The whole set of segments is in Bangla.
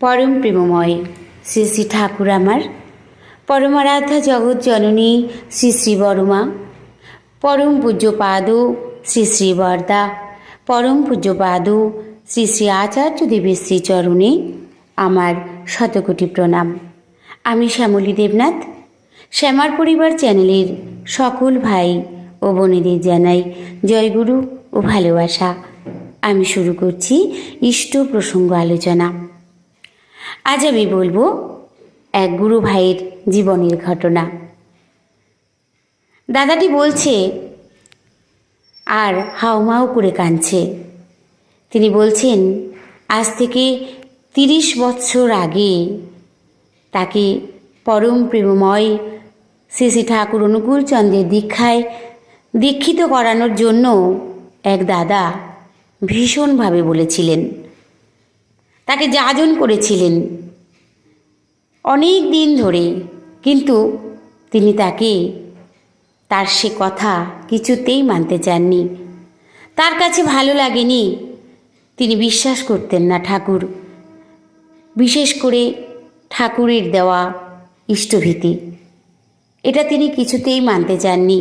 পরম প্রেমময় শ্রী শ্রী ঠাকুর আমার পরমারাধ্যা জগৎ জননী শ্রী শ্রী বড়মা, পরম পূজ্যপাদ শ্রী শ্রী বরদা, পরম পূজ্যপাদ শ্রী শ্রী আচার্য দেবের শ্রীচরণে আমার শতকোটি প্রণাম। আমি শ্যামলী দেবনাথ, শ্যামার পরিবার চ্যানেলের সকল ভাই ও বোনেদের জানাই জয়গুরু ও ভালোবাসা। আমি শুরু করছি ইষ্ট প্রসঙ্গ আলোচনা। আজ আমি বলবো এক গুরু ভাইয়ের জীবনের ঘটনা। দাদাটি বলছে আর হাউমাউ করে কাঁদছে। তিনি বলছেন আজ থেকে 30 বৎসর আগে তাকে পরম প্রেমময় শ্রী শ্রী ঠাকুর অনুকূল চন্দ্রের দীক্ষিত করানোর জন্য এক দাদা ভীষণভাবে বলেছিলেন, তাকে যাজন করেছিলেন অনেক দিন ধরে, কিন্তু তিনি তার সে কথা কিছুতেই মানতে চাননি। তার কাছে ভালো লাগেনি, তিনি বিশ্বাস করতেন না ঠাকুর, বিশেষ করে ঠাকুরের দেওয়া ইষ্টভীতি। এটা তিনি কিছুতেই মানতে চাননি,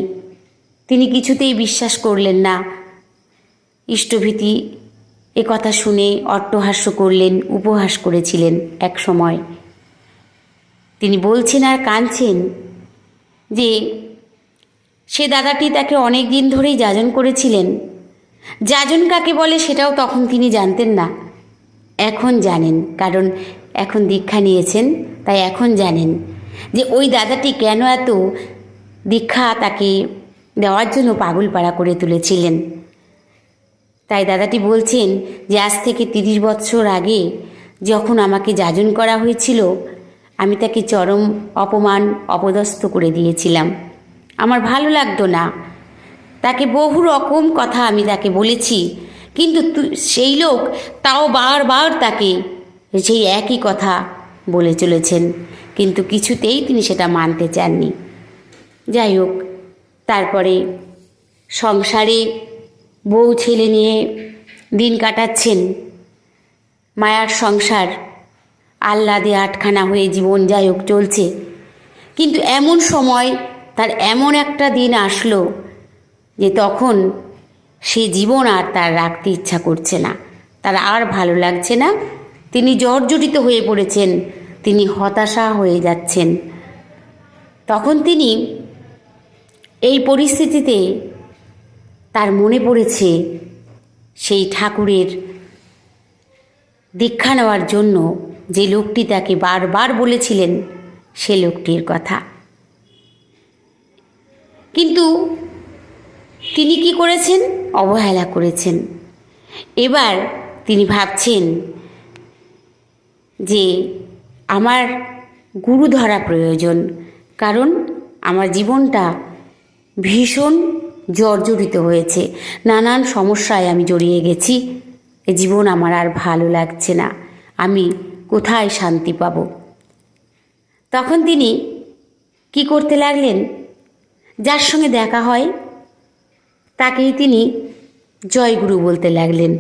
তিনি কিছুতেই বিশ্বাস করলেন না। ইষ্টভীতি এ কথা শুনে অট্টহাস্য করলেন, উপহাস করেছিলেন এক সময়। তিনি বলছেন আর কাঁদছেন যে সে দাদাটি তাকে অনেক দিন ধরেই যাজন করেছিলেন। যাজন কাকে বলে সেটাও তখন তিনি জানতেন না, এখন জানেন, কারণ এখন দীক্ষা নিয়েছেন, তাই এখন জানেন যে ওই দাদাটি কেন এত দীক্ষা তাকে দেওয়ার জন্য পাগলপাড়া করে তুলেছিলেন। তাই দাদাটি বলছেন যে আজ থেকে 30 বৎসর আগে যখন আমাকে যাজন করা হয়েছিল, আমি তাকে চরম অপমান অপদস্থ করে দিয়েছিলাম। আমার ভালো লাগতো না, তাকে বহু রকম কথা আমি তাকে বলেছি, কিন্তু সেই লোক তাও বারবার তাকে সেই একই কথা বলে চলেছেন, কিন্তু কিছুতেই তিনি সেটা মানতে চাননি। যাই হোক, তারপরে সংসারে বউ ছেলে নিয়ে দিন কাটাচ্ছেন। মায়ার সংসার আহ্লাদে আটখানা হয়ে জীবন যাই হোক চলছে, কিন্তু এমন সময় তার এমন একটা দিন আসলো যে তখন সে জীবন আর তার রাখতে ইচ্ছা করছে না, তার আর ভালো লাগছে না। তিনি জর্জরিত হয়ে পড়েছেন, তিনি হতাশা হয়ে যাচ্ছেন। তখন তিনি এই পরিস্থিতিতে তার মনে পড়েছে সেই ঠাকুরের দীক্ষা নেওয়ার জন্য যে লোকটি তাকে বারবার বলেছিলেন, সে লোকটির কথা। কিন্তু তিনি কি করেছেন? অবহেলা করেছেন। এবার তিনি ভাবছেন যে আমার গুরু ধরা প্রয়োজন, কারণ আমার জীবনটা ভীষণ জর্জরিত হয়েছে, নানান সমস্যায় আমি জড়িয়ে গেছি। এ জীবন আমার আর ভালো লাগছে না, আমি কোথায় শান্তি পাব? তখন তিনি কি করতে লাগলেন? যার সঙ্গে দেখা হয় তাকেই তিনি জয়গুরু বলতে লাগলেন।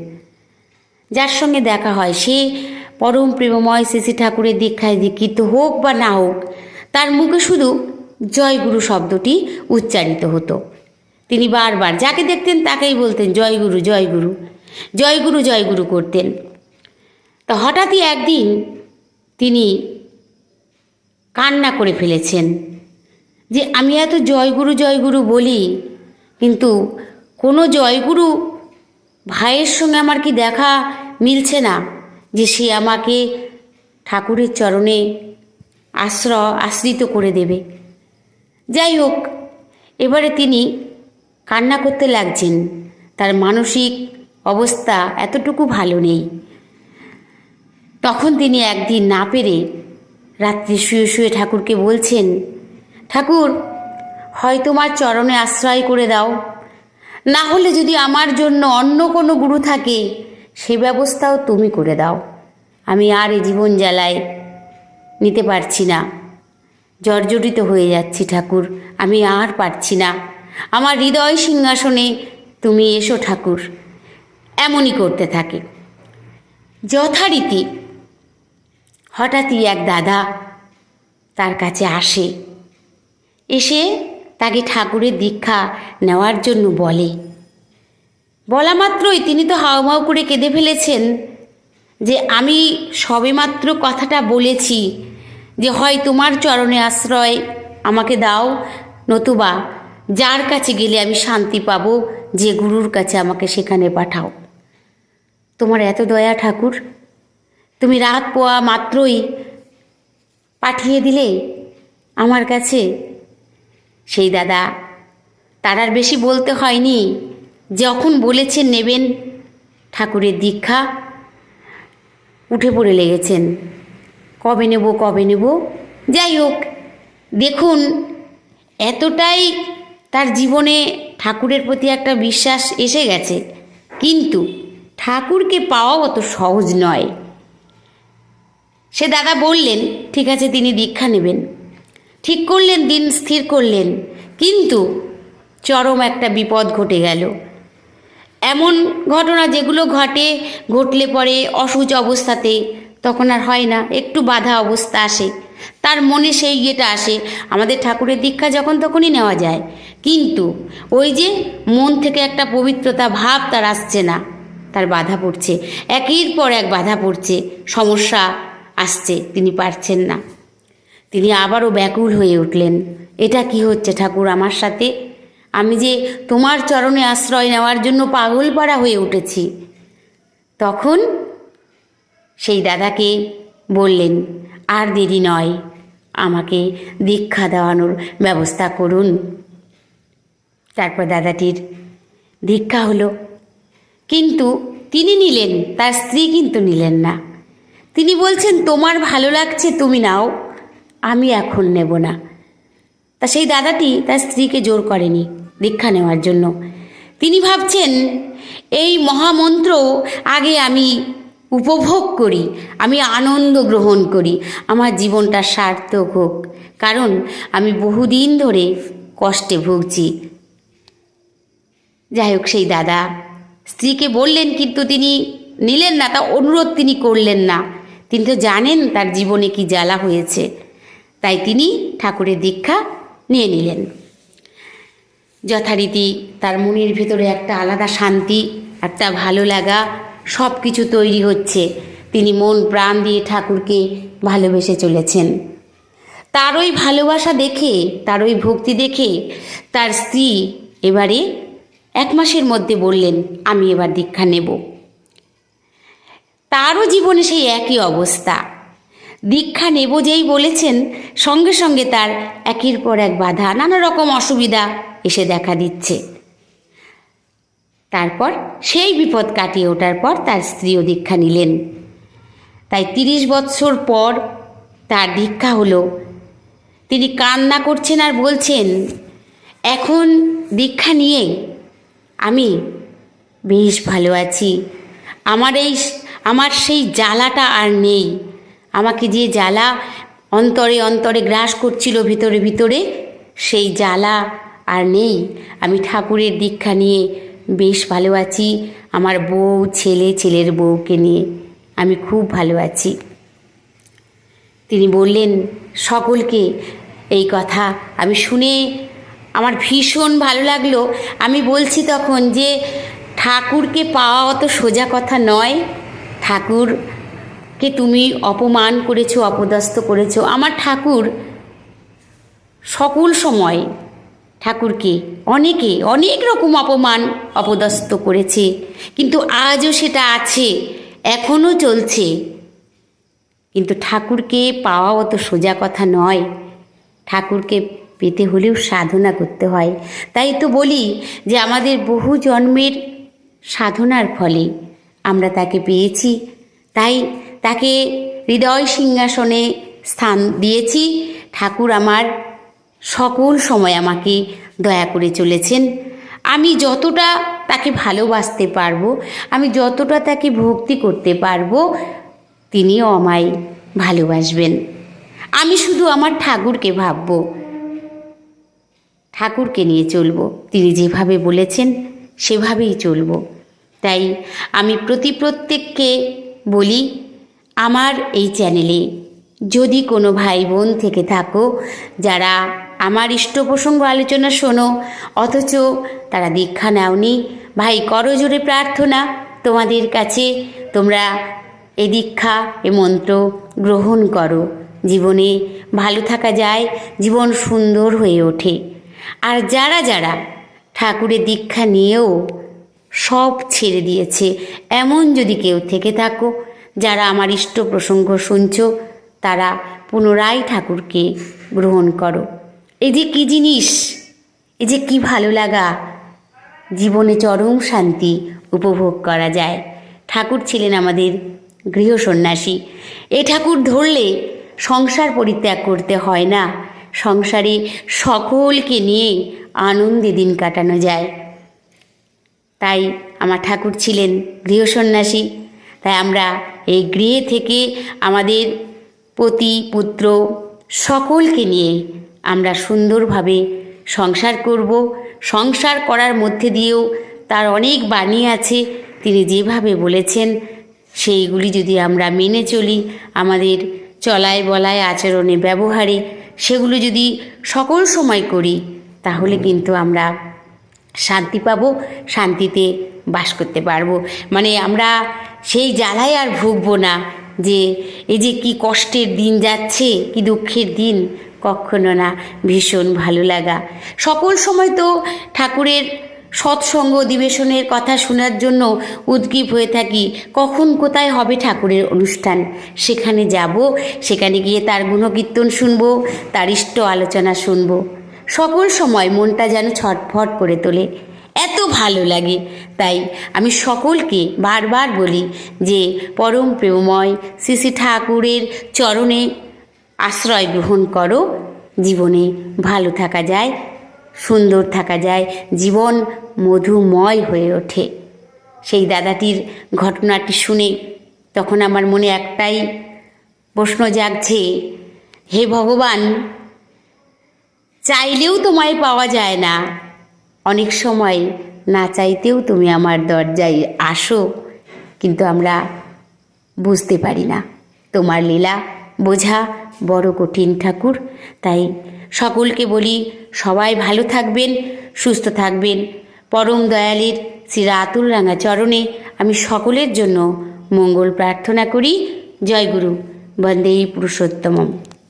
যার সঙ্গে দেখা হয় সে পরম প্রেমময় শ্রী শ্রী ঠাকুরের দীক্ষায় দীক্ষিত হোক বা না হোক, তার মুখে শুধু জয়গুরু শব্দটি উচ্চারিত হতো। তিনি বারবার যাকে দেখতেন তাকেই বলতেন জয়গুরু জয়গুরু জয়গুরু জয়গুরু করতেন। তো হঠাৎই একদিন তিনি কান্না করে ফেলেছেন যে আমি এত জয়গুরু জয়গুরু বলি, কিন্তু কোনো জয়গুরু ভাইয়ের সঙ্গে আমার কি দেখা মিলছে না যে সে আমাকে ঠাকুরের চরণে আশ্রিত করে দেবে। যাই হোক, এবারে তিনি কান্না করতে লাগছেন, তার মানসিক অবস্থা এতটুকু ভালো নেই। তখন তিনি একদিন না পেরে রাত্রে শুয়ে শুয়ে ঠাকুরকে বলছেন, ঠাকুর হয় তোমার চরণে আশ্রয় করে দাও, না হলে যদি আমার জন্য অন্য কোনো গুরু থাকে সে ব্যবস্থাও তুমি করে দাও। আমি আর এই জীবন জ্বালায় নিতে পারছি না, জর্জরিত হয়ে যাচ্ছি ঠাকুর, আমি আর পারছি না, আমার হৃদয় সিংহাসনে তুমি এসো ঠাকুর। এমনই করতে থাকে। যথারীতি হঠাৎই এক দাদা তার কাছে আসে, এসে তাকে ঠাকুরের দীক্ষা নেওয়ার জন্য বলা মাত্রই তিনি তো হাউমাউ করে কেঁদে ফেলেছেন যে আমি সবেমাত্র কথাটা বলেছি যে হয় তোমার চরণে আশ্রয় আমাকে দাও, নতুবা যার কাছে গেলে আমি শান্তি পাবো, যে গুরুর কাছে আমাকে সেখানে পাঠাও। তোমার এত দয়া ঠাকুর, তুমি রাত পোয়া মাত্রই পাঠিয়ে দিলে আমার কাছে। সেই দাদা, তার আর বেশি বলতে হয়নি, যখন বলেছেন নেবেন ঠাকুরের দীক্ষা, উঠে পড়ে লেগেছেন, কবে নেব কবে নেব। যাই হোক, দেখুন এতটাই তার জীবনে ঠাকুরের প্রতি একটা বিশ্বাস এসে গেছে, কিন্তু ঠাকুরকে পাওয়া অত সহজ নয়। সে দাদা বললেন ঠিক আছে তিনি দীক্ষা নেবেন, ঠিক করলেন, দিন স্থির করলেন, কিন্তু চরম একটা বিপদ ঘটে গেল। এমন ঘটনা যেগুলো ঘটলে পরে অসুচ অবস্থাতে তখন আর হয় না, একটু বাধা অবস্থা আসে, তার মনে সেই ইয়েটা আসে আমাদের ঠাকুরের দীক্ষা যখন তখনই নেওয়া যায়, কিন্তু ওই যে মন থেকে একটা পবিত্রতা ভাব তার আসছে না, তার বাধা পড়ছে, একের পর এক বাধা পড়ছে, সমস্যা আসছে, তিনি পারছেন না। তিনি আবারও ব্যাকুল হয়ে উঠলেন, এটা কি হচ্ছে ঠাকুর আমার সাথে? আমি যে তোমার চরণে আশ্রয় নেওয়ার জন্য পাগলপাড়া হয়ে উঠেছি। তখন সেই দাদাকে বললেন আর দেরি নয়, আমাকে দীক্ষা দেওয়ানোর ব্যবস্থা করুন। তারপর দাদাটির দীক্ষা হলো, কিন্তু তিনি নিলেন, তার স্ত্রী কিন্তু নিলেন না। তিনি বলছেন তোমার ভালো লাগছে তুমি নাও, আমি এখন নেব না। তা সেই দাদাটি তার স্ত্রীকে জোর করেনি দীক্ষা নেওয়ার জন্য। তিনি ভাবছেন এই মহামন্ত্র আগে আমি উপভোগ করি, আমি আনন্দ গ্রহণ করি, আমার জীবনটা সার্থক হোক, কারণ আমি বহুদিন ধরে কষ্টে ভুগছি। যাই হোক, সেই দাদা স্ত্রীকে বললেন, কিন্তু তিনি নিলেন না, তা অনুরোধ তিনি করলেন না। তিনি তো জানেন তার জীবনে কি জ্বালা হয়েছে, তাই তিনি ঠাকুরের দীক্ষা নিয়ে নিলেন। যথারীতি তার মনের ভিতরে একটা আলাদা শান্তি, একটা ভালো লাগা, সব কিছু তৈরি হচ্ছে। তিনি মন প্রাণ দিয়ে ঠাকুরকে ভালোবেসে চলেছেন। তার ওই ভালোবাসা দেখে, তার ওই ভক্তি দেখে তার স্ত্রী এবারে 1 মাসের মধ্যে বললেন আমি এবার দীক্ষা নেব। তারও জীবনে সেই একই অবস্থা, দীক্ষা নেব যেই বলেছেন, সঙ্গে সঙ্গে তার একের পর এক বাধা, নানা রকম অসুবিধা এসে দেখা দিচ্ছে। তারপর সেই বিপদ কাটিয়ে ওঠার পর তার স্ত্রীও দীক্ষা নিলেন। তাই 30 বৎসর পর তার দীক্ষা হলো। তিনি কান্না করছেন আর বলছেন এখন দীক্ষা নিয়ে আমি বেশ ভালো আছি, আমার সেই জ্বালাটা আর নেই। আমাকে যে জ্বালা অন্তরে অন্তরে গ্রাস করছিল, ভিতরে ভিতরে, সেই জ্বালা আর নেই। আমি ঠাকুরের দীক্ষা নিয়ে বেশ ভালো আছি, আমার বউ, ছেলে, ছেলের বউকে নিয়ে আমি খুব ভালো আছি। তিনি বললেন সকলকে এই কথা। আমি শুনে আমার ভীষণ ভালো লাগলো। আমি বলছি তখন যে ঠাকুরকে পাওয়া অত সোজা কথা নয়, ঠাকুরকে তুমি অপমান করেছো, অপদস্থ করেছো। আমার ঠাকুর সকল সময় ঠাকুরকে অনেক রকম অপমান অপদস্থ করেছে, কিন্তু আজও সেটা আছে, এখনও চলছে। কিন্তু ঠাকুরকে পাওয়া অত সোজা কথা নয়, ঠাকুরকে পেতে হলেও সাধনা করতে হয়। তাই তো বলি যে আমাদের বহু জন্মের সাধনার ফলে আমরা তাকে পেয়েছি, তাই তাকে হৃদয় সিংহাসনে স্থান দিয়েছি। ঠাকুর আমার সকল সময় আমাকে দয়া করে চলেছেন। আমি যতটা তাকে ভালোবাসতে পারবো, আমি যতটা তাকে ভক্তি করতে পারবো, তিনিও আমায় ভালোবাসবেন। আমি শুধু আমার ঠাকুরকে ভাববো, ঠাকুরকে নিয়ে চলবো, তিনি যেভাবে বলেছেন সেভাবেই চলবো। তাই আমি প্রত্যেককে বলি আমার এই চ্যানেলে যদি কোনো ভাই বোন থেকে থাকো যারা আমার ইষ্ট প্রসঙ্গ আলোচনা শোনো অথচ তারা দীক্ষা নাওনি, ভাই করজোড়ে প্রার্থনা তোমাদের কাছে তোমরা এই দীক্ষা এ মন্ত্র গ্রহণ করো। জীবনে ভালো থাকা যায়, জীবন সুন্দর হয়ে ওঠে। আর যারা যারা ঠাকুরের দীক্ষা নিয়েও সব ছেড়ে দিয়েছে এমন যদি কেউ থেকে থাকো, যারা আমার ইষ্ট প্রসঙ্গ শুনছো, তারা পুনরায় ঠাকুরকে গ্রহণ করো। এই যে কী জিনিস, এই যে কী ভালো লাগা, জীবনে চরম শান্তি উপভোগ করা যায়। ঠাকুর ছিলেন আমাদের গৃহ সন্ন্যাসী। এই ঠাকুর ধরলে সংসার পরিত্যাগ করতে হয় না, সংসারে সকলকে নিয়ে আনন্দে দিন কাটানো যায়। তাই আমার ঠাকুর ছিলেন গৃহ সন্ন্যাসী। তাই আমরা এই গৃহে থেকে আমাদের পতি পুত্র সকলকে নিয়ে আমরা সুন্দরভাবে সংসার করব। সংসার করার মধ্যে দিয়েও তার অনেক বাণী আছে, তিনি যেভাবে বলেছেন সেইগুলি যদি আমরা মেনে চলি, আমাদের চলায় বলায় আচরণে ব্যবহারে সেগুলো যদি সকল সময় করি, তাহলে কিন্তু আমরা শান্তি পাবো, শান্তিতে বাস করতে পারবো। মানে আমরা সেই জ্বালায় আর ভুগবো না যে এই যে কি কষ্টের দিন যাচ্ছে, কি দুঃখের দিন, কখনো না। ভীষণ ভালো লাগা। সকল সময় তো ঠাকুরের সৎসঙ্গ অধিবেশনের কথা শোনার জন্য উদ্গ্রীব হয়ে থাকি, কখন কোথায় হবে ঠাকুরের অনুষ্ঠান, সেখানে যাব, সেখানে গিয়ে তার গুণকীর্তন শুনবো, তার ইষ্ট আলোচনা শুনবো। সকল সময় মনটা যেন ছটফট করে তোলে, এত ভালো লাগে। তাই আমি সকলকে বারবার বলি যে পরম প্রেমময় শ্রী শ্রী ঠাকুরের চরণে আশ্রয় গ্রহণ করো। জীবনে ভালো থাকা যায়, সুন্দর থাকা যায়, জীবন মধুময় হয়ে ওঠে। সেই দাদাটির ঘটনাটি শুনে তখন আমার মনে একটাই প্রশ্ন জাগছে, হে ভগবান, চাইলেও তোমায় পাওয়া যায় না, অনেক সময় না চাইতেও তুমি আমার দরজায় আসো, কিন্তু আমরা বুঝতে পারি না। তোমার লীলা বোঝা বড় কঠিন ঠাকুর। তাই সকলকে বলি, সবাই ভালো থাকবেন, সুস্থ থাকবেন। পরম দয়ালের শ্রী রাতুল রাঙা চরণে আমি সকলের জন্য মঙ্গল প্রার্থনা করি। জয় গুরু, বন্দে পুরুষোত্তমম।